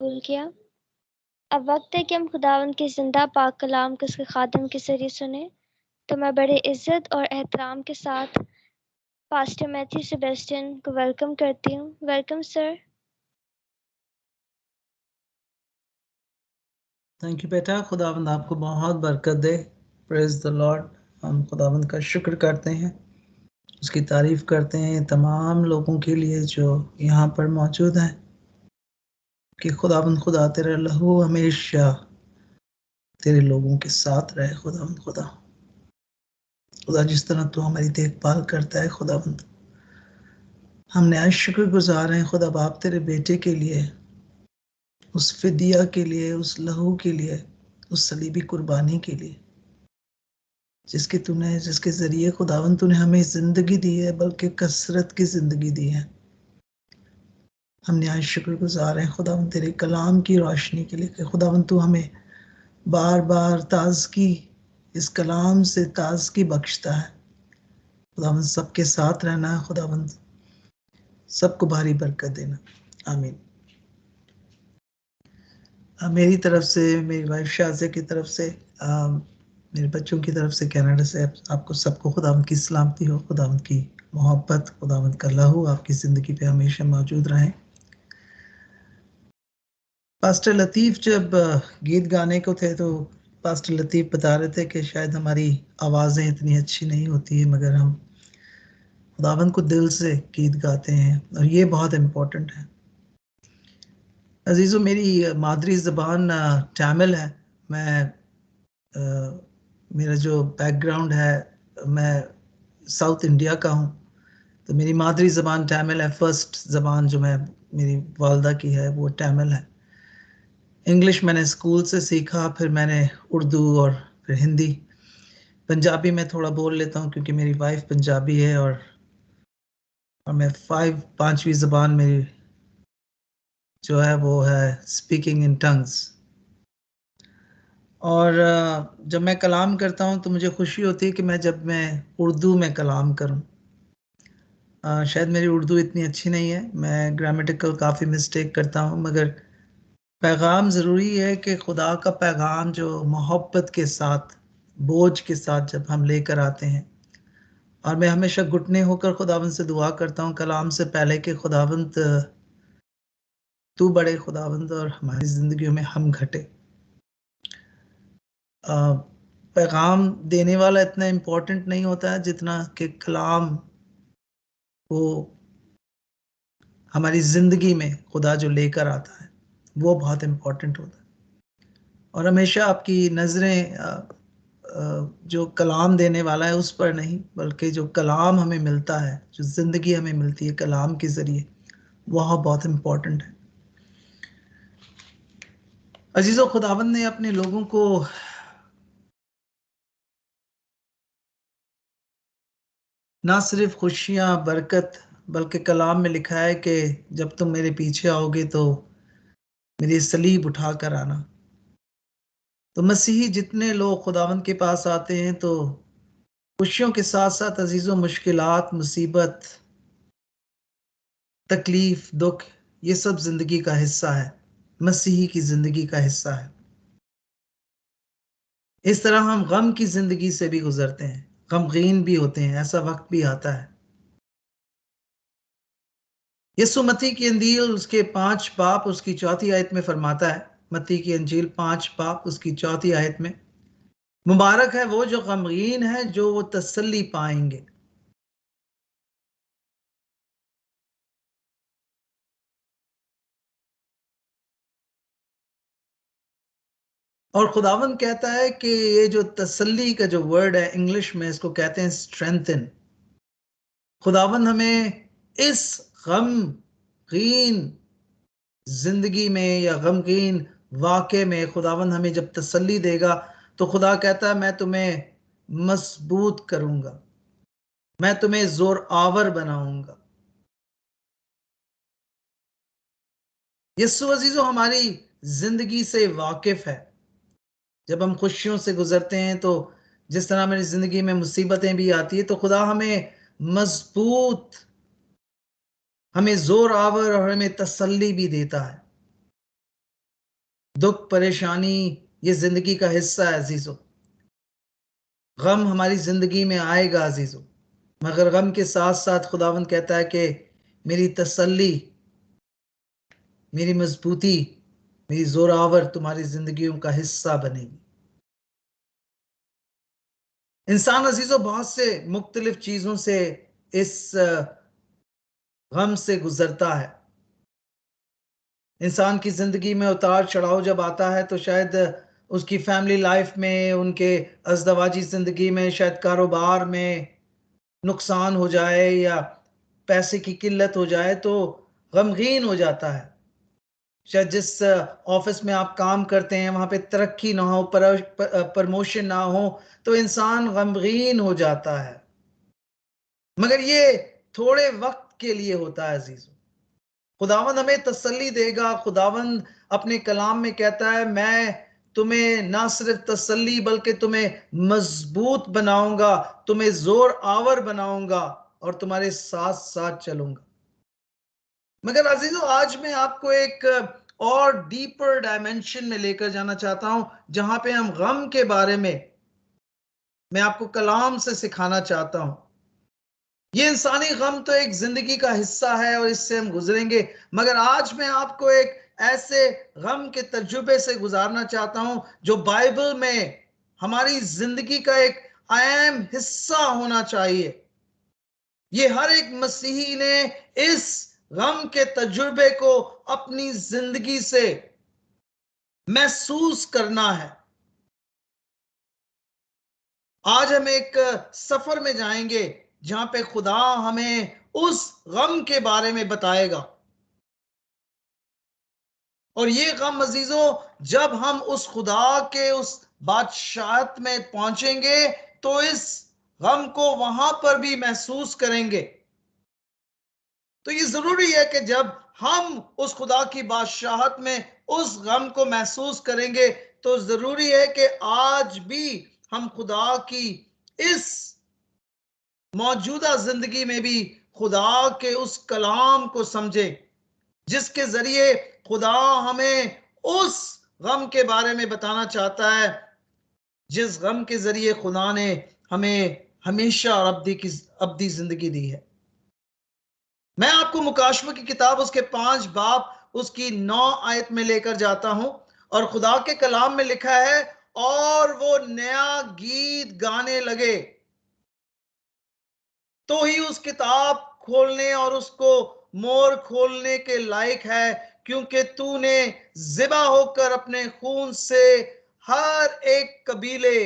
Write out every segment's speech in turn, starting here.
कबूल किया। अब वक्त है कि हम खुदावंद के जिंदा पाक कलाम को उसके खादिम के जरिए सुने। तो मैं बड़े इज्जत और एहतराम के साथ पास्टर मैथ्यू सेबेस्टियन को वेलकम करती हूँ। Welcome sir. थैंक यू बेटा, खुदावंद आपको बहुत बरकत दे। Praise the Lord. हम खुदावंद का शुक्र करते हैं, उसकी तारीफ करते हैं तमाम लोगों के लिए जो यहाँ पर मौजूद हैं, कि खुदावंद खुदा तेरा लहू हमेशा तेरे लोगों के साथ रहे। खुदावंद खुदा खुदा जिस तरह तू हमारी देखभाल करता है खुदावंद, हमने आज शुक्रगुजार हैं खुदा बाप तेरे बेटे के लिए, उस फिदिया के लिए, उस लहू के लिए, उस सलीबी कुर्बानी के लिए जिसके जरिए खुदावन तूने हमें जिंदगी दी है, बल्कि कसरत की जिंदगी दी है। हमने आज शुक्रगुजार हैं खुदावन तेरे कलाम की रोशनी के लिए कि खुदावन तू हमें बार बार ताजगी, इस कलाम से ताजगी बख्शता है। खुदावन सबके साथ रहना है, खुदावन सबको भारी बरकत देना। आमीन। मेरी तरफ से, मेरी वाइफ शाज़े की तरफ से, मेरे बच्चों की तरफ से, कनाडा से आपको सबको खुदावंद की सलामती हो, खुदावंद की मोहब्बत, खुदावंद का लहू आपकी ज़िंदगी पे हमेशा मौजूद रहे। पास्टर लतीफ़ जब गीत गाने को थे तो पास्टर लतीफ़ बता रहे थे कि शायद हमारी आवाज़ें इतनी अच्छी नहीं होती है, मगर हम खुदावंद को दिल से गीत गाते हैं, और ये बहुत इम्पोर्टेंट है। अजीज़ों, मेरी मादरी ज़बान तमिल है। मैं मेरा जो बैकग्राउंड है, मैं साउथ इंडिया का हूँ, तो मेरी मादरी ज़बान तमिल है। फर्स्ट ज़बान जो मेरी वालदा की है वो तमिल है। इंग्लिश मैंने स्कूल से सीखा, फिर मैंने उर्दू और फिर हिंदी। पंजाबी में थोड़ा बोल लेता हूँ क्योंकि मेरी वाइफ पंजाबी है, और मैं पांचवी ज़बान मेरी जो है वो है स्पीकिंग इन टंग्स। और जब मैं कलाम करता हूँ तो मुझे खुशी होती है कि जब मैं उर्दू में कलाम करूँ। शायद मेरी उर्दू इतनी अच्छी नहीं है, मैं ग्रामेटिकल काफ़ी मिस्टेक करता हूँ, मगर पैगाम ज़रूरी है कि खुदा का पैगाम जो मोहब्बत के साथ, बोझ के साथ जब हम लेकर आते हैं, और मैं हमेशा घुटने होकर खुदावंद से दुआ करता हूँ कलाम से पहले कि खुदावंद तू बड़े खुदावंद, और हमारी ज़िंदगियों में हम घटे। पैगाम देने वाला इतना इम्पोर्टेंट नहीं होता है जितना कि कलाम वो हमारी ज़िंदगी में खुदा जो लेकर आता है वो बहुत इम्पोर्टेंट होता है। और हमेशा आपकी नज़रें जो कलाम देने वाला है उस पर नहीं, बल्कि जो कलाम हमें मिलता है, जो ज़िंदगी हमें मिलती है कलाम के ज़रिए, वह बहुत इम्पोर्टेंट है। अजीज़ों, खुदावंद ने अपने लोगों को ना सिर्फ खुशियाँ, बरकत, बल्कि कलाम में लिखा है कि जब तुम मेरे पीछे आओगे तो मेरी सलीब उठा कर आना। तो मसीही जितने लोग खुदावंद के पास आते हैं तो खुशियों के साथ साथ अजीज़ों मुश्किलात, मुसीबत, तकलीफ, दुख, ये सब जिंदगी का हिस्सा है, मसीही की जिंदगी का हिस्सा है। इस तरह हम गम की जिंदगी से भी गुजरते हैं, गमगीन भी होते हैं, ऐसा वक्त भी आता है। यीशु मत्ती की अंजील उसके 5 बाप उसकी 4 आयत में फरमाता है, मत्ती की अंजील 5 बाप उसकी 4 आयत में, मुबारक है वो जो गमगीन है, जो वो तसल्ली पाएंगे। और खुदावंद कहता है कि ये जो तसल्ली का जो वर्ड है, इंग्लिश में इसको कहते हैं स्ट्रेंथन। खुदावंद हमें इस गमगीन जिंदगी में या गमगीन वाक़े में खुदावंद हमें जब तसल्ली देगा तो खुदा कहता है मैं तुम्हें मजबूत करूंगा, मैं तुम्हें जोर आवर बनाऊंगा। यीशु अजीजों हमारी जिंदगी से वाकिफ है। जब हम खुशियों से गुजरते हैं तो जिस तरह हमारी जिंदगी में मुसीबतें भी आती है तो खुदा हमें मजबूत, हमें जोर आवर और हमें तसल्ली भी देता है। दुख परेशानी ये जिंदगी का हिस्सा है अजीजों। गम हमारी जिंदगी में आएगा अजीजों, मगर गम के साथ साथ खुदावंद कहता है कि मेरी तसल्ली, मेरी मजबूती, मेरी जोरावर तुम्हारी जिंदगियों का हिस्सा बनेगी। इंसान अजीजों बहुत से मुख्तलिफ चीजों से इस गम से गुजरता है। इंसान की जिंदगी में उतार चढ़ाव जब आता है तो शायद उसकी फैमिली लाइफ में, उनके अज़दवाजी जिंदगी में, शायद कारोबार में नुकसान हो जाए या पैसे की किल्लत हो जाए तो गमगीन हो जाता है। शायद जिस ऑफिस में आप काम करते हैं वहां पे तरक्की ना हो, प्रमोशन ना हो, तो इंसान गमगीन हो जाता है। मगर ये थोड़े वक्त के लिए होता है अजीजों। खुदावंद हमें तसल्ली देगा। खुदावंद अपने कलाम में कहता है, मैं तुम्हें ना सिर्फ तसल्ली बल्कि तुम्हें मजबूत बनाऊंगा, तुम्हें जोर आवर बनाऊंगा और तुम्हारे साथ साथ चलूंगा। मगर अजीजों, आज मैं आपको एक और डीपर डायमेंशन में लेकर जाना चाहता हूं, जहां पे हम गम के बारे में मैं आपको कलाम से सिखाना चाहता हूं। ये इंसानी गम तो एक जिंदगी का हिस्सा है और इससे हम गुजरेंगे, मगर आज मैं आपको एक ऐसे गम के तजुर्बे से गुजारना चाहता हूं जो बाइबल में हमारी जिंदगी का एक अहम हिस्सा होना चाहिए। ये हर एक मसीही ने इस गम के तजुर्बे को अपनी जिंदगी से महसूस करना है। आज हम एक सफर में जाएंगे जहां पे खुदा हमें उस गम के बारे में बताएगा। और ये गम अजीजों, जब हम उस खुदा के उस बादशाहत में पहुंचेंगे तो इस गम को वहां पर भी महसूस करेंगे। तो ये जरूरी है कि जब हम उस खुदा की बादशाहत में उस गम को महसूस करेंगे तो जरूरी है कि आज भी हम खुदा की इस मौजूदा जिंदगी में भी खुदा के उस कलाम को समझे, जिसके जरिए खुदा हमें उस गम के बारे में बताना चाहता है जिस गम के जरिए खुदा ने हमें हमेशा और अब्दी जिंदगी दी है। मैं आपको मुकाशवा की किताब उसके 5 बाब उसकी 9 आयत में लेकर जाता हूं और खुदा के कलाम में लिखा है, और वो नया गीत गाने लगे। तो ही उस किताब खोलने और उसको मोर खोलने के लायक है, क्योंकि तूने जिबा होकर अपने खून से हर एक कबीले,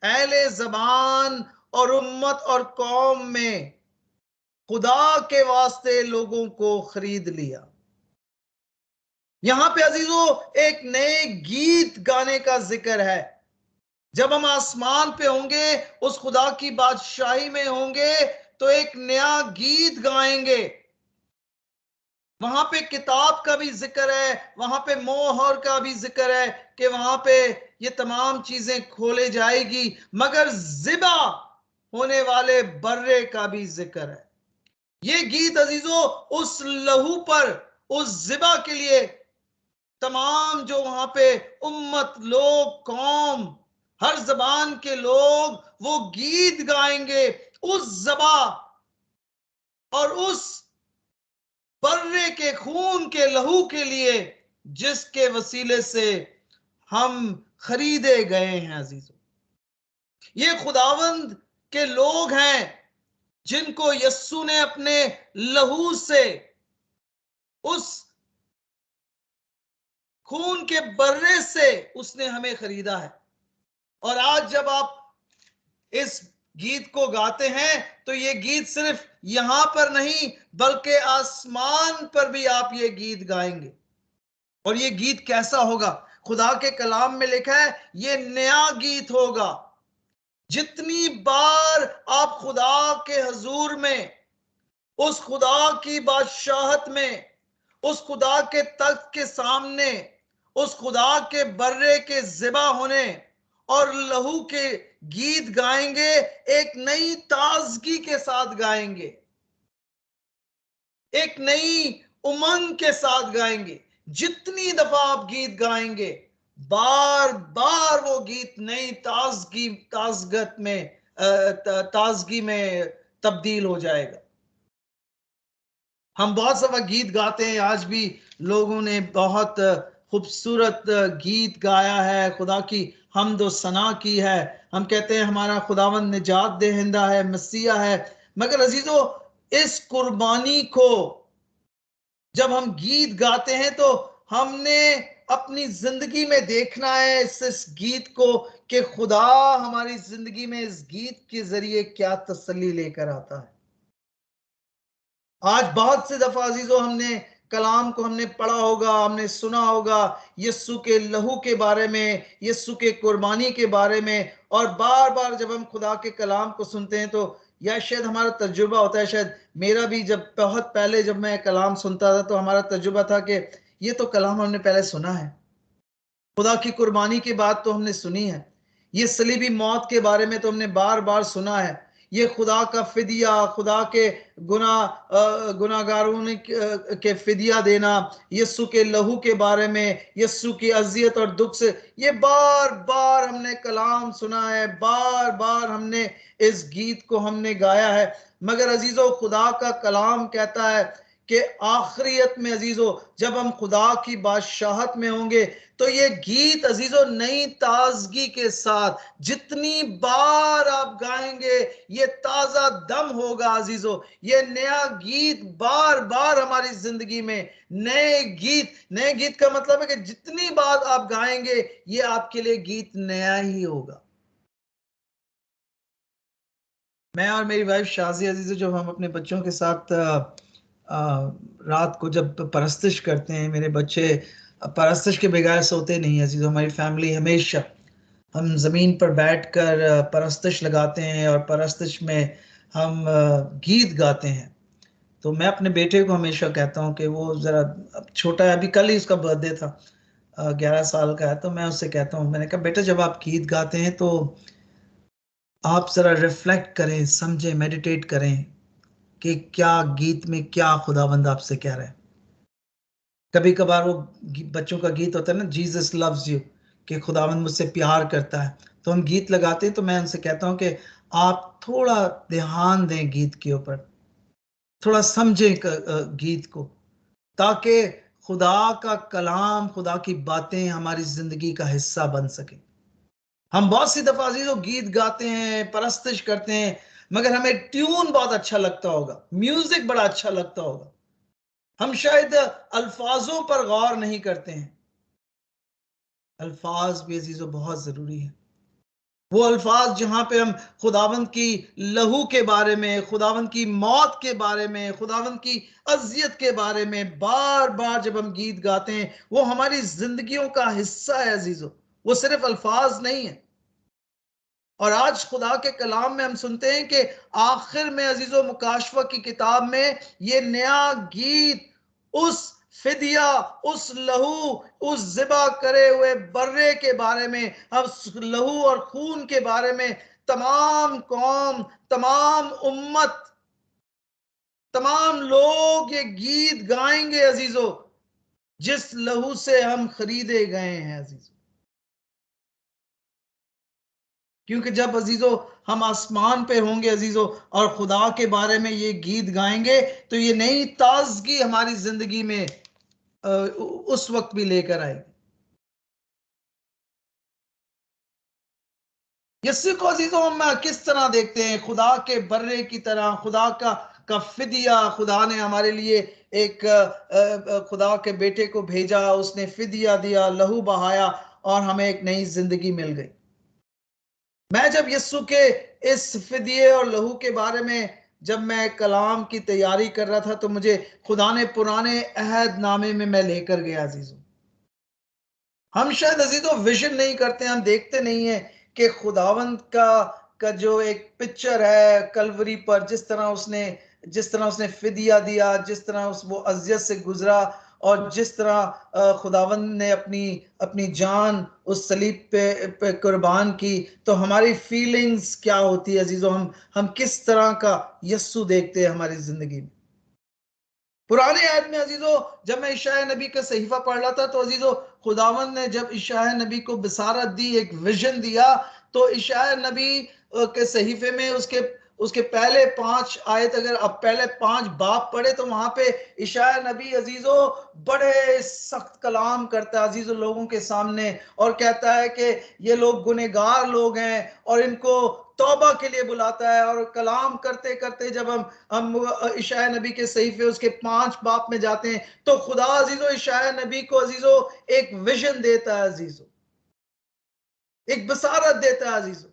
अहले जबान और उम्मत और कौम में खुदा के वास्ते लोगों को खरीद लिया। यहां पे अजीजों एक नए गीत गाने का जिक्र है। जब हम आसमान पे होंगे, उस खुदा की बादशाही में होंगे, तो एक नया गीत गाएंगे। वहां पे किताब का भी जिक्र है, वहां पे मोहर का भी जिक्र है कि वहां पे ये तमाम चीजें खोले जाएगी, मगर जिबा होने वाले बर्रे का भी जिक्र है। ये गीत अजीजों उस लहू पर, उस जिबा के लिए तमाम जो वहां पे उम्मत, लोग, कौम, हर जबान के लोग वो गीत गाएंगे उस जबा और उस बर्रे के खून के लहू के लिए जिसके वसीले से हम खरीदे गए हैं। अजीजों, ये खुदावंद के लोग हैं जिनको यस्सु ने अपने लहू से, उस खून के बर्रे से उसने हमें खरीदा है। और आज जब आप इस गीत को गाते हैं तो ये गीत सिर्फ यहां पर नहीं बल्कि आसमान पर भी आप ये गीत गाएंगे। और ये गीत कैसा होगा? खुदा के कलाम में लिखा है, ये नया गीत होगा। जितनी बार आप खुदा के हजूर में, उस खुदा की बादशाहत में, उस खुदा के तख्त के सामने, उस खुदा के बर्रे के जिबा होने और लहू के गीत गाएंगे, एक नई ताजगी के साथ गाएंगे, एक नई उमंग के साथ गाएंगे। जितनी दफा आप गीत गाएंगे, बार बार वो गीत नई ताजगी में तब्दील हो जाएगा। हम बहुत सारा गीत गाते हैं, आज भी लोगों ने बहुत खूबसूरत गीत गाया है, खुदा की हमद व सना की है। हम कहते हैं हमारा खुदावंद निजात देहिंदा है, मसीहा है। मगर अजीजों, इस कुर्बानी को जब हम गीत गाते हैं तो हमने अपनी जिंदगी में देखना है इस गीत को कि खुदा हमारी जिंदगी में इस गीत के जरिए क्या तसल्ली लेकर आता है। आज बहुत से दफा अजीजों हमने कलाम को हमने पढ़ा होगा, हमने सुना होगा यस्सु के लहू के बारे में, यस्सु के कुर्बानी के बारे में, और बार बार जब हम खुदा के कलाम को सुनते हैं तो या शायद हमारा तजुर्बा होता है, शायद मेरा भी, जब बहुत पहले जब मैं कलाम सुनता था तो हमारा तजुर्बा था कि ये तो कलाम हमने पहले सुना है, खुदा की कुर्बानी की बात तो हमने सुनी है, ये सलीबी मौत के बारे में तो हमने बार बार सुना है, ये खुदा का फिदिया, खुदा के गुनाहगारों के फिदिया देना, यस्सु के लहू के बारे में, यस्सु की अजियत और दुख से, ये बार बार हमने कलाम सुना है, बार बार हमने इस गीत को हमने गाया है। मगर अजीजों, खुदा का कलाम कहता है कि आखिरियत में अजीजों, जब हम खुदा की बादशाहत में होंगे तो ये गीत अजीजों नई ताजगी के साथ जितनी बार आप गाएंगे ये ताजा दम होगा अजीजों। ये नया गीत बार बार हमारी जिंदगी में, नए गीत का मतलब है कि जितनी बार आप गाएंगे ये आपके लिए गीत नया ही होगा। मैं और मेरी वाइफ शाजी अजीजों, जब हम अपने बच्चों के साथ रात को जब परस्तिश करते हैं, मेरे बच्चे परस्तिश के बगैर सोते नहीं है अजीजों। हमारी फैमिली हमेशा हम जमीन पर बैठकर परस्तिश लगाते हैं और परस्तिश में हम गीत गाते हैं। तो मैं अपने बेटे को हमेशा कहता हूँ कि वो जरा, अब छोटा है, अभी कल ही उसका बर्थडे था, 11 साल का है, तो मैं उससे कहता हूँ, मैंने कहा बेटा जब आप गीत गाते हैं तो आप जरा रिफ्लेक्ट करें, समझें, मेडिटेट करें कि क्या गीत में क्या खुदावंद आपसे कह रहे हैं। कभी कभार वो बच्चों का गीत होता है ना, जीसस लव्स यू, कि खुदावंद मुझसे प्यार करता है, तो हम गीत लगाते हैं। तो मैं उनसे कहता हूँ कि आप थोड़ा ध्यान दें गीत के ऊपर, थोड़ा समझें गीत को, ताकि खुदा का कलाम, खुदा की बातें हमारी जिंदगी का हिस्सा बन सके। हम बहुत सी दफा अजीजों गीत गाते हैं, परस्तिश करते हैं, मगर हमें ट्यून बहुत अच्छा लगता होगा, म्यूजिक बड़ा अच्छा लगता होगा, हम शायद अल्फाजों पर गौर नहीं करते हैं। अल्फाज भी अजीजों बहुत जरूरी है, वो अल्फाज जहां पे हम खुदावंद की लहू के बारे में, खुदावंद की मौत के बारे में, खुदावंद की अजियत के बारे में बार बार जब हम गीत गाते हैं, वो हमारी जिंदगियों का हिस्सा है अजीजों, वो सिर्फ अल्फाज नहीं है। और आज खुदा के कलाम में हम सुनते हैं कि आखिर में अजीजों, मुकाशवा की किताब में ये नया गीत उस फिदिया, उस लहू, उस जिबा करे हुए बर्रे के बारे में, उस लहू और खून के बारे में तमाम कौम, तमाम उम्मत, तमाम लोग ये गीत गाएंगे अजीजों, जिस लहू से हम खरीदे गए हैं अजीजों। क्योंकि जब अजीजों हम आसमान पे होंगे अजीजों और खुदा के बारे में ये गीत गाएंगे तो ये नई ताजगी हमारी जिंदगी में उस वक्त भी लेकर आएगी। यस्सु को अजीजों हम किस तरह देखते हैं, खुदा के बर्रे की तरह, खुदा का फिदिया, खुदा ने हमारे लिए एक खुदा के बेटे को भेजा, उसने फिदिया दिया, लहू बहाया और हमें एक नई जिंदगी मिल गई। मैं जब यस्सु के इस फिदिये और लहू के बारे में जब मैं कलाम की तैयारी कर रहा था तो मुझे खुदा ने पुराने अहद नामे में मैं लेकर गया अजीजों। हम शायद अजीजों विजन नहीं करते, हम देखते नहीं है कि खुदावंद का जो एक पिक्चर है कलवरी पर, जिस तरह उसने फिदिया दिया, जिस तरह वो अजियत से गुजरा, और जिस तरह खुदावंद ने अपनी अपनी जान उस सलीब पे कुर्बान की, तो हमारी फीलिंग्स क्या होती है अजीजों, हम किस तरह का यस्सु देखते हैं हमारी जिंदगी में। पुराने आयत में अजीजों, जब मैं इशाया नबी का सहीफा पढ़ रहा था, तो अजीजों खुदावंद ने जब इशाया नबी को बिसारत दी, एक विजन दिया, तो इशाया नबी के सहीफे में उसके उसके पहले 5 आयत, अगर अब पहले 5 बाब पढ़े, तो वहां पे इशाया नबी अजीजों बड़े सख्त कलाम करता है अजीजों लोगों के सामने, और कहता है कि ये लोग गुनहगार लोग हैं, और इनको तौबा के लिए बुलाता है। और कलाम करते करते जब हम इशाया नबी के सहीफे उसके 5 बाब में जाते हैं, तो खुदा अजीजों इशाया नबी को अजीजों एक विजन देता है अजीजों, एक बसारत देता है अजीजों।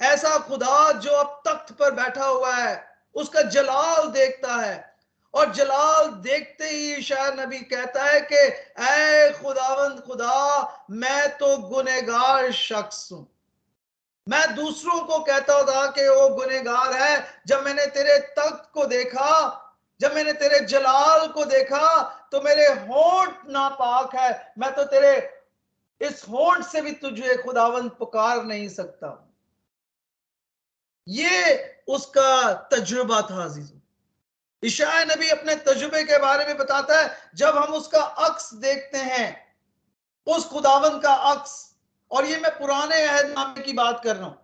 ऐसा खुदा जो अब तख्त पर बैठा हुआ है, उसका जलाल देखता है, और जलाल देखते ही इशाया नबी कहता है कि ऐ खुदावंद खुदा, मैं तो गुनहगार शख्स हूं। मैं दूसरों को कहता था कि वो गुनहगार है, जब मैंने तेरे तख्त को देखा, जब मैंने तेरे जलाल को देखा, तो मेरे होंठ नापाक है, मैं तो तेरे इस होंठ से भी तुझे खुदावंद पुकार नहीं सकता। ये उसका तजुर्बा था अजीजों। इशाया नबी अपने तजुर्बे के बारे में बताता है, जब हम उसका अक्स देखते हैं, उस खुदावंद का अक्स, और ये मैं पुराने अहदनामे की बात कर रहा हूं,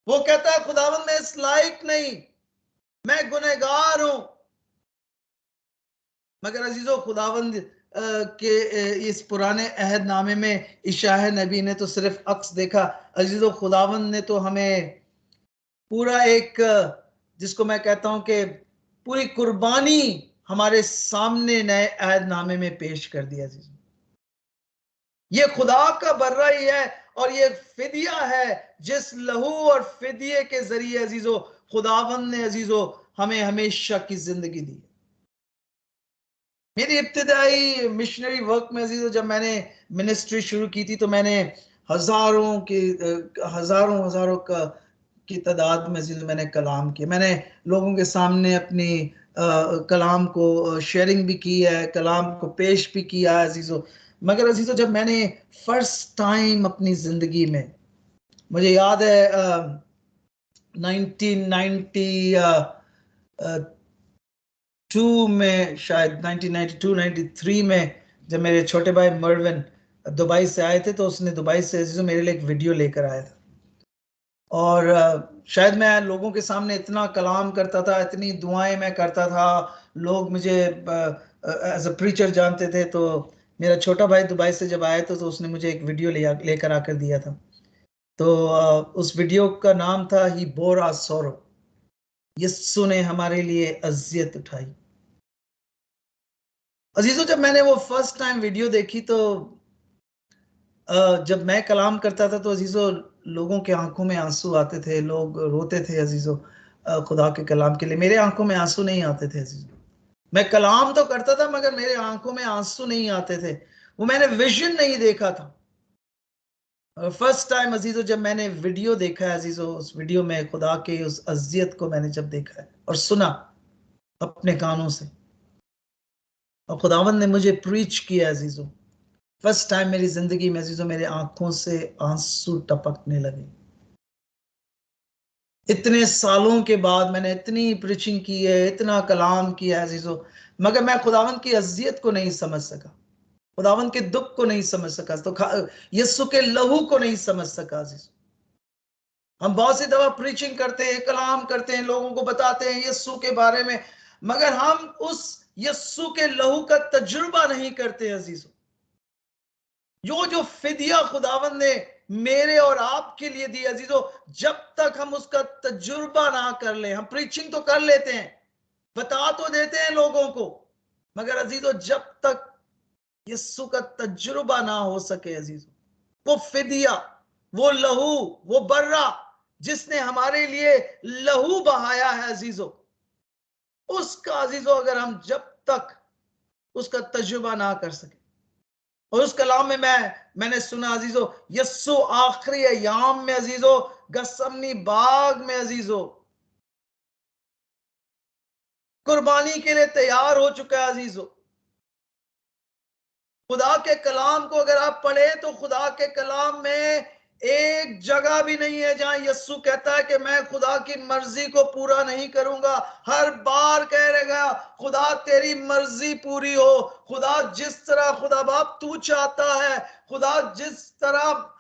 वो कहता है खुदावंद मैं इस लायक नहीं, मैं गुनहगार हूं। मगर अजीजों खुदावंद के इस पुराने अहदनामे में इशाया नबी ने तो सिर्फ अक्स देखा। अजीजों खुदावंद ने तो हमें पूरा एक, जिसको मैं कहता हूं कि पूरी कुर्बानी हमारे सामने नए अहदनामे में पेश कर दिया। अजीजों ये खुदा का बर्रा ही है, और ये फिदिया है, जिस लहू और फिदिये के जरिए अजीजों खुदावंद ने अजीजों हमें हमेशा की जिंदगी दी। मेरी इब्तिदाई मिशनरी वर्क में अजीजों जब मैंने मिनिस्ट्री शुरू की थी, तो मैंने हजारों की तादाद में अजीजों मैंने कलाम किया। मैंने लोगों के सामने अपनी कलाम को शेयरिंग भी की है, कलाम को पेश भी किया है अजीजों। मगर अजीजों जब मैंने फर्स्ट टाइम अपनी जिंदगी में, मुझे याद है 1992 में, शायद 1992-93 में, जब मेरे छोटे भाई मर्विन दुबई से आए थे, तो उसने दुबई से अजीजों मेरे लिए एक वीडियो लेकर आया था। और शायद मैं लोगों के सामने इतना कलाम करता था, इतनी दुआएं मैं करता था, लोग मुझे एज अ प्रीचर जानते थे। तो मेरा छोटा भाई दुबई से जब आया तो उसने मुझे एक वीडियो लेकर आकर दिया था। तो उस वीडियो का नाम था ही बोर आवर सोरो, यीशु ने हमारे लिए अजियत उठाई। अजीजों जब मैंने वो फर्स्ट टाइम वीडियो देखी, तो जब मैं कलाम करता था, तो अजीजों लोगों के आंखों में आंसू आते थे, लोग रोते थे अजीजों खुदा के कलाम के लिए। मेरे आंखों में आंसू नहीं आते थे अजीजों। मैं कलाम तो करता था, मगर मेरे आंखों में आंसू नहीं आते थे। वो मैंने विजन नहीं देखा था। फर्स्ट टाइम अजीजों जब मैंने वीडियो देखा है अजीजों, उस वीडियो में खुदा के उस अजियत को मैंने जब देखा है और सुना अपने कानों से, और खुदावंद ने मुझे प्रीच किया अजीजों, फर्स्ट टाइम मेरी जिंदगी में अजीजों मेरे आंखों से आंसू टपकने लगे। इतने सालों के बाद मैंने इतनी प्रीचिंग की है, इतना कलाम किया है अजीजों, मगर मैं खुदावंद की अजियत को नहीं समझ सका, खुदावंद के दुख को नहीं समझ सका, तो यीशु के लहू को नहीं समझ सका अजीजों। हम बहुत सी दफा प्रीचिंग करते हैं, कलाम करते हैं, लोगों को बताते हैं यीशु के बारे में, मगर हम उस यीशु के लहू का तजुर्बा नहीं करते अजीजों। जो फिदिया खुदावंद ने मेरे और आपके लिए दी अजीजों, जब तक हम उसका तजुर्बा ना कर ले, हम प्रीचिंग तो कर लेते हैं, बता तो देते हैं लोगों को, मगर अजीजों जब तक यीशु का तजुर्बा ना हो सके अजीजों, वो फिदिया, वो लहू, वो बर्रा जिसने हमारे लिए लहू बहाया है अजीजों, उसका अजीजों अगर हम जब तक उसका तजुर्बा ना कर सके। और उस कलाम में मैंने सुना अजीजों, यस्सु आखिरी अयाम में अजीजों गसमनी बाग में अजीजों कुर्बानी के लिए तैयार हो चुका है अजीजों। खुदा के कलाम को अगर आप पढ़े, तो खुदा के कलाम में एक जगह भी नहीं है जहां यीशु कहता है कि मैं खुदा की मर्जी को पूरा नहीं करूंगा। हर बार कह रहेगा खुदा तेरी मर्जी पूरी हो। खुदा जिस तरह खुदा बाप तू चाहता है, खुदा जिस तरह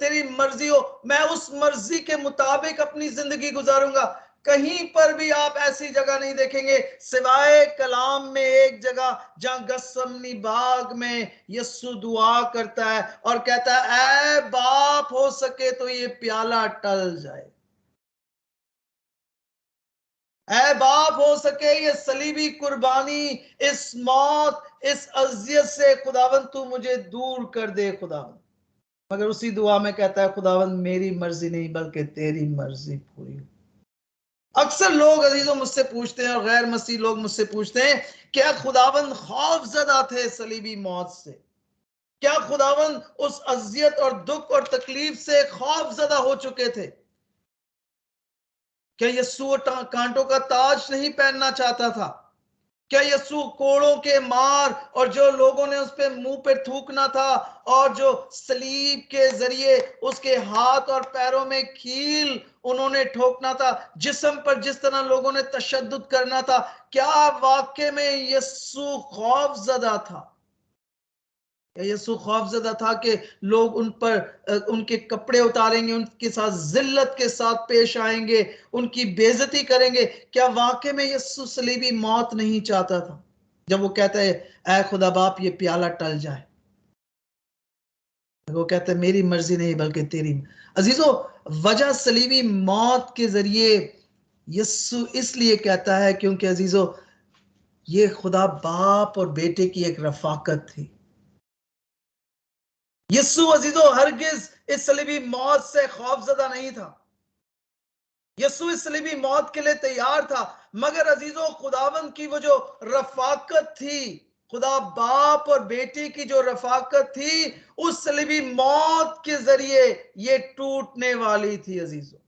तेरी मर्जी हो, मैं उस मर्जी के मुताबिक अपनी जिंदगी गुजारूंगा। कहीं पर भी आप ऐसी जगह नहीं देखेंगे सिवाय कलाम में एक जगह जहां गसमनी बाग में यीशु दुआ करता है और कहता है ऐ बाप हो सके तो ये प्याला टल जाए, ऐ बाप हो सके ये सलीबी कुर्बानी, इस मौत, इस अजियत से खुदावन तू मुझे दूर कर दे खुदावन। मगर उसी दुआ में कहता है खुदावन मेरी मर्जी नहीं बल्कि तेरी मर्जी पूरी हो। अक्सर लोग अजीजों मुझसे पूछते हैं और गैर मसीह लोग मुझसे पूछते हैं क्या खुदावन खौफजदा थे सलीबी मौत से? क्या खुदावन उस अजियत और दुख और तकलीफ से खौफजदा हो चुके थे? क्या यीशु कांटों का ताज नहीं पहनना चाहता था? क्या यीशु कोड़ों के मार और जो लोगों ने उस पे मुंह पे थूकना था और जो सलीब के जरिए उसके हाथ और पैरों में कील उन्होंने ठोकना था, जिस्म पर जिस तरह लोगों ने तशद्दुद करना था, क्या वाकई में यीशु खौफजदा था? यीशु खौफजदा था कि लोग उन पर उनके कपड़े उतारेंगे, उनके साथ जिल्लत के साथ पेश आएंगे, उनकी बेइज्जती करेंगे? क्या वाकई में यीशु सलीबी मौत नहीं चाहता था जब वो कहता है ऐ खुदा बाप ये प्याला टल जाए? वो कहता है मेरी मर्जी नहीं बल्कि तेरी। अजीजों, वजह सलीबी मौत के जरिए यीशु इसलिए कहता है क्योंकि अजीजों ये खुदा बाप और बेटे की एक रफाकत थी। यीशु अजीजों हरगिज इस सलीबी मौत से खौफजदा नहीं था। यीशु इस सलीबी मौत के लिए तैयार था, मगर अजीजों खुदावन की वो जो रफाकत थी, खुदा बाप और बेटी की जो रफाकत थी, उस सलीबी मौत के जरिए ये टूटने वाली थी। अजीजों,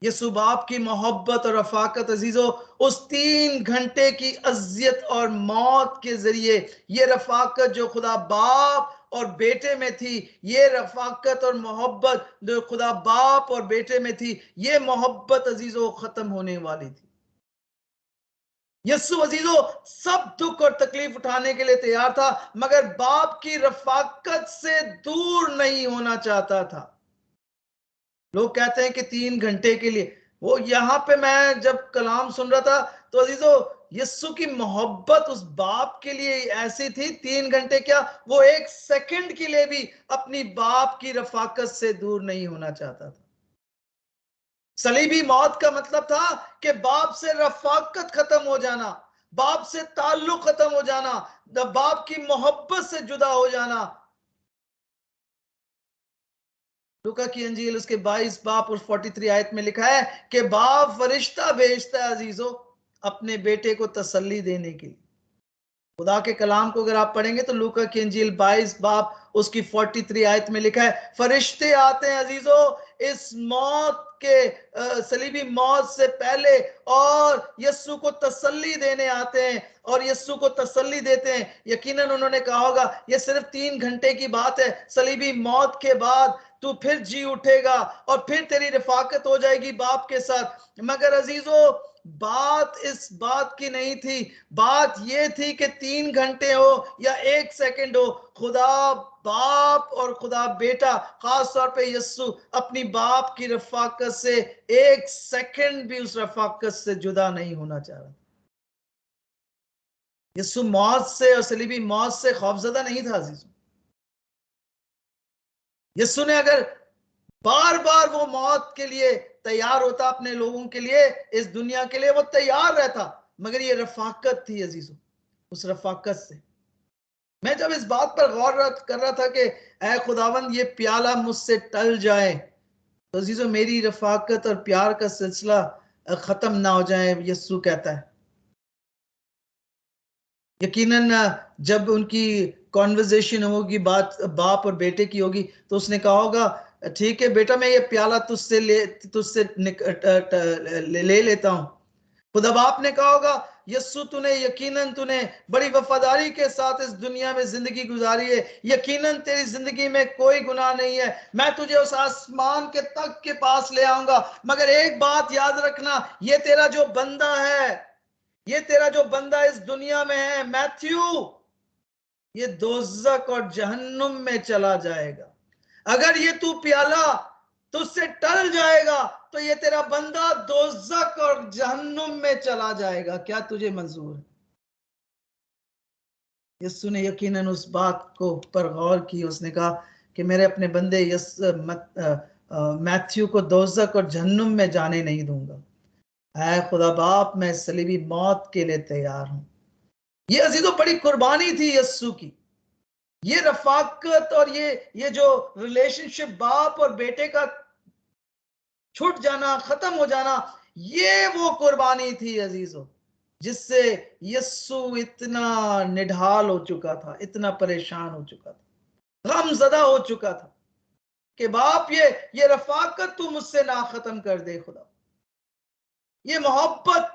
यीशु बाप की मोहब्बत और रफाकत अजीजों उस 3 घंटे की अजियत और मौत के जरिए, ये रफाकत जो खुदा बाप और बेटे में थी, ये रफाकत और मोहब्बत जो खुदा बाप और बेटे में थी, ये मोहब्बत अजीजों खत्म होने वाली थी। यीशु अजीजों सब दुख और तकलीफ उठाने के लिए तैयार था, मगर बाप की रफाकत से दूर नहीं होना चाहता था। लोग कहते हैं कि 3 घंटे के लिए, वो यहां पे मैं जब कलाम सुन रहा था तो अजीजों यीशु की मोहब्बत उस बाप के लिए ऐसी थी, 3 घंटे क्या, वो 1 सेकंड के लिए भी अपनी बाप की रफाकत से दूर नहीं होना चाहता था। सलीबी मौत का मतलब था कि बाप से रफाकत खत्म हो जाना, बाप से ताल्लुक खत्म हो जाना, बाप की मोहब्बत से जुदा हो जाना। लूका की अंजील उसके 22 बाप और 43 आयत में लिखा है कि बाप फरिश्ता भेजता है अजीजों अपने बेटे को तसल्ली देने के लिए। खुदा के कलाम को अगर आप पढ़ेंगे तो लूका की अंजील 22 बाप उसकी 43 आयत में लिखा है, फरिश्ते आते हैं अजीजों इस मौत के सलीबी मौत से पहले और यीशु को तसल्ली देने आते हैं और यीशु को तसल्ली देते हैं। यकीनन उन्होंने कहा होगा ये सिर्फ 3 घंटे की बात है, सलीबी मौत के बाद तू फिर जी उठेगा और फिर तेरी रफाकत हो जाएगी बाप के साथ। मगर अजीजों बात इस बात की नहीं थी, बात यह थी कि 3 घंटे हो या 1 सेकंड हो, खुदा बाप और खुदा बेटा, खास तौर पे यीशु अपनी बाप की रफाकत से 1 सेकंड भी उस रफाकत से जुदा नहीं होना चाह रहा। यीशु मौत से और सलीबी मौत से खौफजदा नहीं था अजीजों। यीशु ने अगर बार बार वो मौत के लिए तैयार होता, अपने लोगों के लिए, इस दुनिया के लिए वो तैयार रहता, मगर ये रफाकत थी अजीजों, उस रफाकत से। मैं जब इस बात पर गौर कर रहा था कि ऐ खुदावन ये प्याला मुझसे टल जाए, तो अजीजों मेरी रफाकत और प्यार का सिलसिला खत्म ना हो जाए, यीशु कहता है। यकीनन जब उनकी कॉन्वर्जेशन होगी, बात बाप और बेटे की होगी, तो उसने कहा होगा ठीक है बेटा मैं ये प्याला तुझसे ले लेता हूं। खुदा बाप ने कहा होगा यस्सु तूने यकीनन तूने बड़ी वफादारी के साथ इस दुनिया में जिंदगी गुजारी है, यकीनन तेरी जिंदगी में कोई गुनाह नहीं है, मैं तुझे उस आसमान के तक के पास ले आऊंगा। मगर एक बात याद रखना, ये तेरा जो बंदा है, ये तेरा जो बंदा इस दुनिया में है मैथ्यू, ये दोज़ख और जहन्नुम में चला जाएगा। अगर ये तू प्याला तुझसे टल जाएगा तो ये तेरा बंदा दोज़ख और जहन्नुम में चला जाएगा। क्या तुझे मंजूर है? यीशु ने यकीनन उस बात को पर गौर की। उसने कहा कि मेरे अपने बंदे मैथ्यू को दोज़ख और जहन्नुम में जाने नहीं दूंगा। ऐ खुदा बाप, मैं सलीबी मौत के लिए तैयार हूं। ये अजीजों बड़ी कुर्बानी थी यीशु की। ये रफाकत और ये जो रिलेशनशिप बाप और बेटे का छूट जाना, खत्म हो जाना, ये वो कुर्बानी थी अजीजों, जिससे यस्सु इतना निढाल हो चुका था, इतना परेशान हो चुका था, गमज़दा हो चुका था कि बाप ये रफाकत तू मुझसे ना खत्म कर दे खुदा। ये मोहब्बत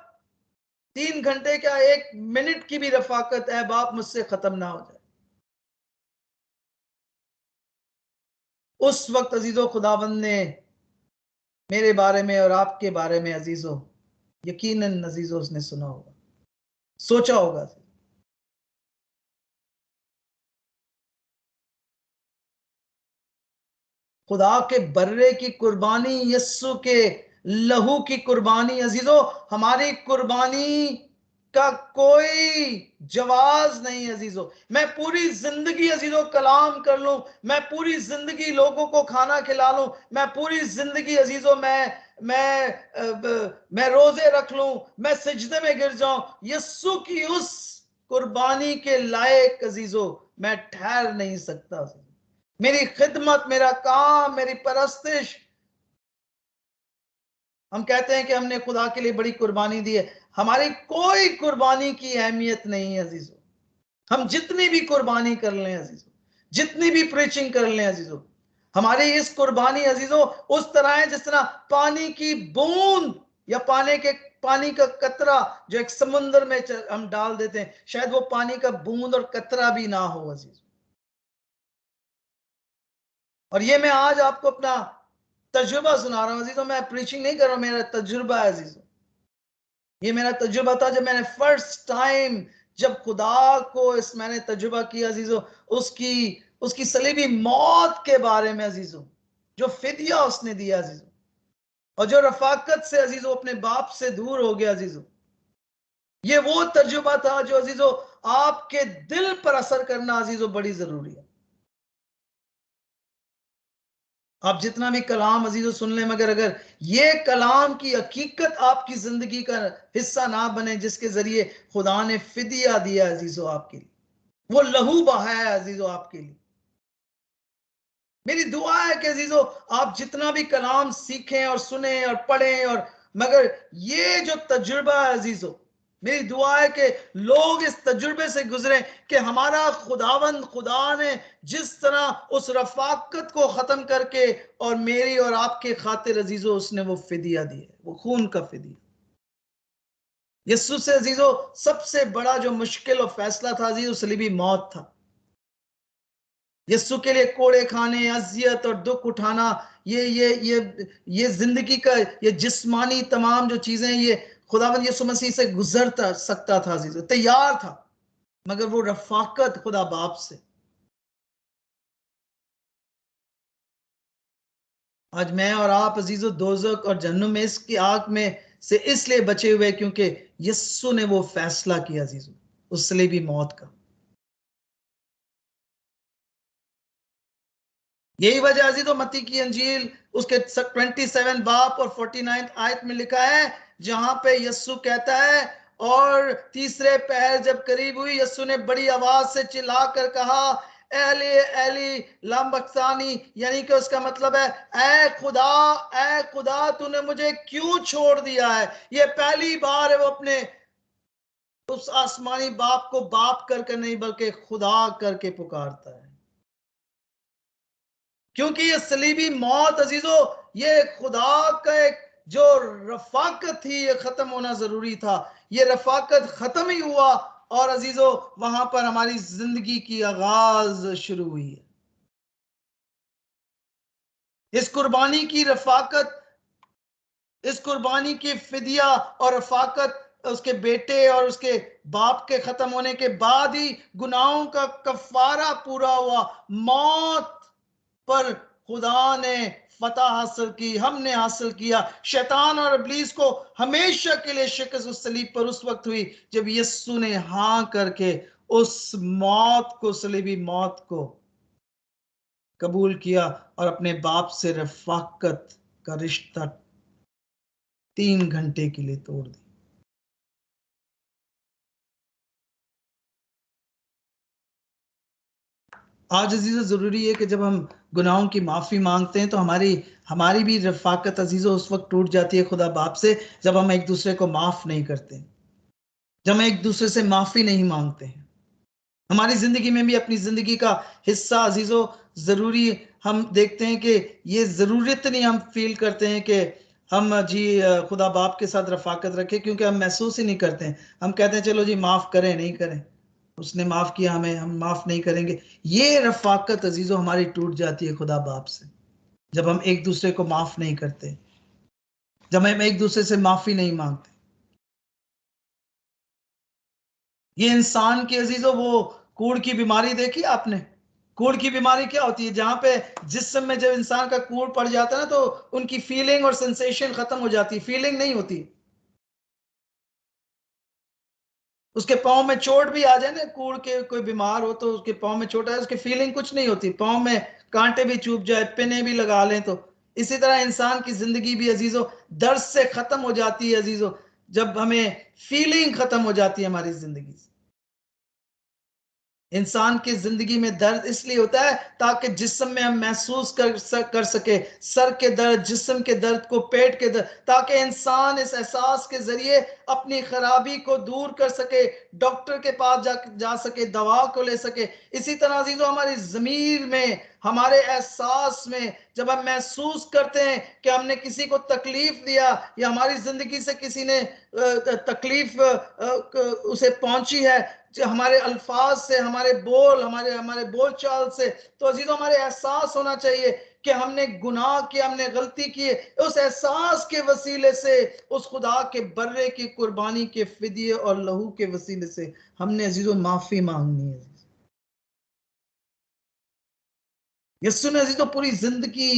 3 घंटे क्या 1 मिनट की भी रफाकत है बाप मुझसे खत्म ना हो जाए। उस वक्त अजीजों खुदावंद ने मेरे बारे में और आपके बारे में अजीजों यकीनन अजीजों उसने सुना होगा, सोचा होगा। खुदा के बर्रे की कुर्बानी, यस्सु के लहू की कुर्बानी अजीजों, हमारी कुर्बानी का कोई जवाज नहीं अजीजों। मैं पूरी जिंदगी अजीजों कलाम कर लूं, मैं पूरी जिंदगी लोगों को खाना खिला लूं, मैं पूरी जिंदगी अजीजों मैं रोजे रख लूं, मैं सिजदे में गिर जाऊं, यस्सु की उस कुर्बानी के लायक अजीजों मैं ठहर नहीं सकता। मेरी खिदमत, मेरा काम, मेरी परस्तिश, हम कहते हैं कि हमने खुदा के लिए बड़ी कुर्बानी दी है, हमारी कोई कुर्बानी की अहमियत नहीं है अजीजों। हम जितनी भी कुर्बानी कर लें अजीजों, जितनी भी प्रीचिंग कर लें अजीजों, हमारी इस कुर्बानी अजीजों उस तरह है जिस तरह पानी की बूंद या पानी का कतरा जो एक समुद्र में हम डाल देते हैं, शायद वो पानी का बूंद और कतरा भी ना हो अजीजों। और ये मैं आज आपको अपना तजुर्बा सुना रहा हूं अजीजों, मैं प्रीचिंग नहीं कर रहा हूं, मेरा तजुर्बा है अजीजों। ये मेरा तजुर्बा था जब मैंने फर्स्ट टाइम जब खुदा को मैंने तजुर्बा किया अजीजों, उसकी सलीबी मौत के बारे में अजीजों, जो फिदिया उसने दिया अजीजों, और जो रफाकत से अजीजों अपने बाप से दूर हो गया अजीजों। ये वो तजुर्बा था जो अजीजों आपके दिल पर असर करना अजीजों बड़ी जरूरी है। आप जितना भी कलाम अजीजों सुन लें, मगर अगर ये कलाम की हकीकत आपकी जिंदगी का हिस्सा ना बने, जिसके जरिए खुदा ने फिदिया दिया अजीजों आपके लिए, वो लहू बहाया अजीजों आपके लिए, मेरी दुआ है कि अजीजों आप जितना भी कलाम सीखें और सुने और पढ़ें, और मगर ये जो तजुर्बा है अजीजों, मेरी दुआ है कि लोग इस तजुर्बे से गुजरे कि हमारा खुदावंद खुदा ने जिस तरह उस रफाकत को खत्म करके और मेरी और आपके खातिर अजीजों उसने वो फिदिया दिया, वो खून का फिदिया। यीशु से अजीजों सबसे बड़ा जो मुश्किल और फैसला था अजीजों सलीबी मौत था। यीशु के लिए कोड़े खाने, अजियत और दुख उठाना, ये जिंदगी का ये जिस्मानी तमाम जो चीजें, ये खुदावंद यीशु मसीह से गुजरता सकता था अजीजों, तैयार था, मगर वो रफाकत खुदा बाप से। आज मैं और आप अजीजों दोजक और जहन्नुम में इसकी आग में से इसलिए बचे हुए क्योंकि यीशु ने वो फैसला किया अजीजों उस सलीबी मौत का। यही वजह अजीजों मत्ती की अंजील उसके 27 बाप और 49 आयत में लिखा है, जहां पे यीशु कहता है, और तीसरे पहर जब करीब हुई, यीशु ने बड़ी आवाज से चिल्लाकर कहा, एली एली लम्बक्सानी, यानी कि उसका मतलब है, ए खुदा तूने मुझे क्यों छोड़ दिया है। ये पहली बार है वो अपने उस आसमानी बाप को बाप करके नहीं बल्कि खुदा करके पुकारता है, क्योंकि ये सलीबी मौत अजीजों ये खुदा का एक जो रफाकत थी ये खत्म होना जरूरी था। ये रफाकत खत्म ही हुआ और अजीजों वहां पर हमारी जिंदगी की आगाज शुरू हुई है। इस कुर्बानी की रफाकत, इस कुर्बानी की फिदिया और रफाकत उसके बेटे और उसके बाप के खत्म होने के बाद ही गुनाहों का कफारा पूरा हुआ। मौत पर खुदा ने फतह हासिल की, हमने हासिल किया। शैतान और इब्लीस को हमेशा के लिए शिकस्त उस सलीब पर उस वक्त हुई जब यीशु ने हां करके उस मौत को, सलीबी मौत को कबूल किया और अपने बाप से रफाकत का रिश्ता 3 घंटे के लिए तोड़ दी। आज अजीजों जरूरी है कि जब हम गुनाहों की माफी मांगते हैं तो हमारी भी रफाकत अजीजों उस वक्त टूट जाती है खुदा बाप से जब हम एक दूसरे को माफ नहीं करते, जब हम एक दूसरे से माफी नहीं मांगते हैं। हमारी जिंदगी में भी अपनी जिंदगी का हिस्सा अजीजों जरूरी, हम देखते हैं कि ये जरूरत नहीं हम फील करते हैं कि हम जी खुदा बाप के साथ रफाकत रखें, क्योंकि हम महसूस ही नहीं करते हैं। हम कहते हैं चलो जी माफ करें, नहीं करें, उसने माफ किया हमें, हम माफ नहीं करेंगे। ये रफाकत अजीजों हमारी टूट जाती है खुदा बाप से जब हम एक दूसरे को माफ नहीं करते, जब हम एक दूसरे से माफी नहीं मांगते। ये इंसान की अजीजों वो कूड़ की बीमारी देखी आपने? कूड़ की बीमारी क्या होती है? जहां पे जिस्म में जब इंसान का कूड़ पड़ जाता है ना तो उनकी फीलिंग और सेंसेशन खत्म हो जाती है, फीलिंग नहीं होती। उसके पाँव में चोट भी आ जाए ना, कूड़ के कोई बीमार हो तो उसके पाँव में चोट आए, उसकी फीलिंग कुछ नहीं होती, पाँव में कांटे भी चुभ जाए, पिने भी लगा लें तो। इसी तरह इंसान की जिंदगी भी अजीजों दर्द से खत्म हो जाती है अजीजों, जब हमें फीलिंग खत्म हो जाती है हमारी जिंदगी से। इंसान की जिंदगी में दर्द इसलिए होता है ताकि जिस्म में हम महसूस कर सके सर के दर्द, जिस्म के दर्द को, पेट के दर्द, ताकि इंसान इस एहसास के जरिए अपनी खराबी को दूर कर सके, डॉक्टर के पास जा सके, दवा को ले सके। इसी तरह अजीजों हमारी जमीर में, हमारे एहसास में जब हम महसूस करते हैं कि हमने किसी को तकलीफ दिया या हमारी जिंदगी से किसी ने तकलीफ उसे पहुंची है, हमारे अल्फाज से, हमारे बोल चाल से, तो अजीजों हमारे एहसास होना चाहिए कि हमने गुनाह किया, हमने गलती की। उस एहसास के वसीले से, उस खुदा के बर्रे की कुर्बानी के फिदिये और लहू के वसीले से हमने अजीजों माफी मांगनी है। यीशु ने अजीजों पूरी जिंदगी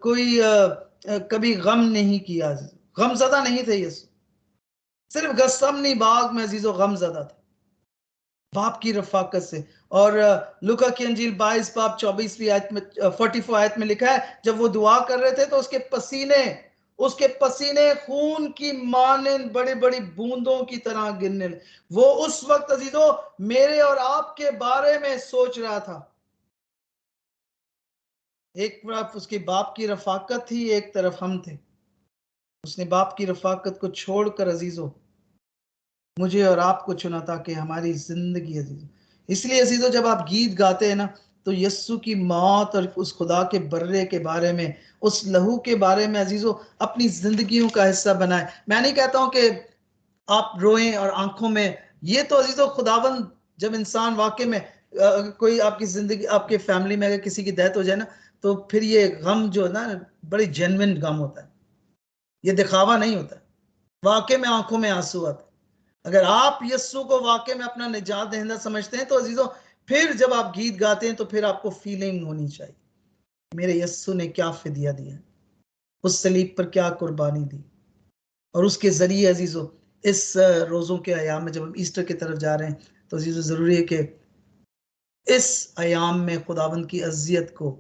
कोई कभी गम नहीं किया, गमजदा नहीं थे यीशु। सिर्फ गसमनी बाग में अजीजों गमजदा थे बाप की रफाकत से। और लूका की अंजील 22 बाब 24वीं आयत में 44 आयत में लिखा है, जब वो दुआ कर रहे थे तो उसके पसीने खून की मानंद बड़ी बड़ी बूंदों की तरह गिरने लगे। वो उस वक्त अजीजों मेरे और आपके बारे में सोच रहा था। एक तरफ उसके बाप की रफाकत थी, एक तरफ हम थे। उसने बाप की रफाकत को छोड़कर अजीजों मुझे और आपको चुना ताकि हमारी जिंदगी अजीजों, इसलिए अजीजों जब आप गीत गाते हैं ना तो यस्सु की मौत और उस खुदा के बर्रे के बारे में, उस लहू के बारे में अजीजों अपनी जिंदगियों का हिस्सा बनाए। मैं नहीं कहता हूं कि आप रोएं और आंखों में, ये तो अजीजों खुदावंद, जब इंसान वाकई में कोई आपकी जिंदगी, आपके फैमिली में अगर किसी की डेथ हो जाए ना तो फिर ये गम जो है ना बड़ी जेन्युइन गम होता है, ये दिखावा नहीं होता, वाकई में आंखों में आंसू आते। अगर आप यस्सु को वाकई में अपना निजात दहिंदा समझते हैं तो अजीजों फिर जब आप गीत गाते हैं तो फिर आपको फीलिंग होनी चाहिए, मेरे यस्सु ने क्या फिदिया दिया, उस सलीब पर क्या कुर्बानी दी। और उसके जरिए अजीजों इस रोजों के अयाम में जब हम ईस्टर की तरफ जा रहे हैं तो अजीजों जरूरी है कि इस अयाम में खुदावंद की अजियत को,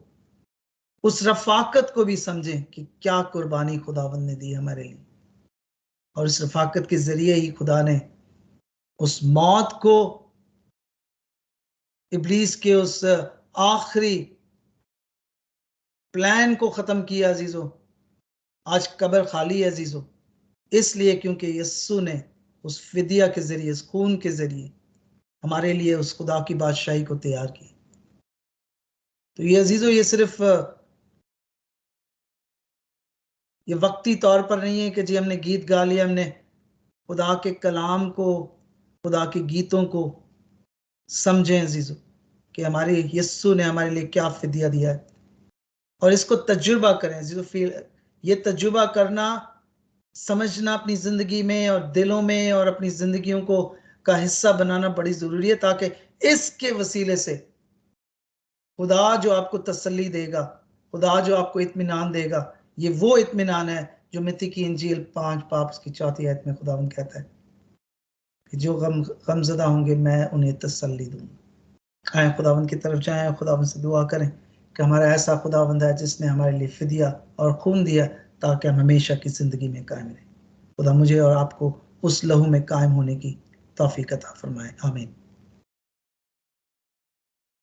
उस रफाकत को भी समझें कि क्या कुर्बानी खुदावंद ने दी हमारे लिए। और इस रफाकत के जरिए ही खुदा ने उस मौत को, इब्लीस के उस आखिरी प्लान को खत्म किया अजीजों। आज कब्र खाली है अजीजों, इसलिए क्योंकि यस्सु ने उस फिदिया के जरिए, उस खून के जरिए हमारे लिए उस खुदा की बादशाही को तैयार की। तो ये अजीजों ये सिर्फ ये वक्ती तौर पर नहीं है कि जी हमने गीत गा लिया, हमने खुदा के कलाम को, खुदा के गीतों को समझें अजीजों कि हमारे यीशु ने हमारे लिए क्या फिदिया दिया है, और इसको तजुर्बा करें अजीजों। ये तजुर्बा करना, समझना अपनी जिंदगी में और दिलों में और अपनी जिंदगियों को का हिस्सा बनाना बड़ी जरूरी है, ताकि इसके वसीले से खुदा जो आपको तसल्ली देगा, खुदा जो आपको इत्मीनान देगा, ये वो इत्मीनान है जो मिती की इंजील 5 पाप की 4 आयत में खुदावंद कहता है कि जो गमज़दा होंगे मैं उन्हें तसल्ली दूंगा। आए खुदावंद की तरफ जाएं, खुदावंद से दुआ करें कि हमारा ऐसा खुदावंद है जिसने हमारे लिए फिदिया और खून दिया ताकि हम हमेशा की जिंदगी में कायम रहें। खुदा मुझे और आपको उस लहू में कायम होने की तौफीक अता फरमाए। आमीन।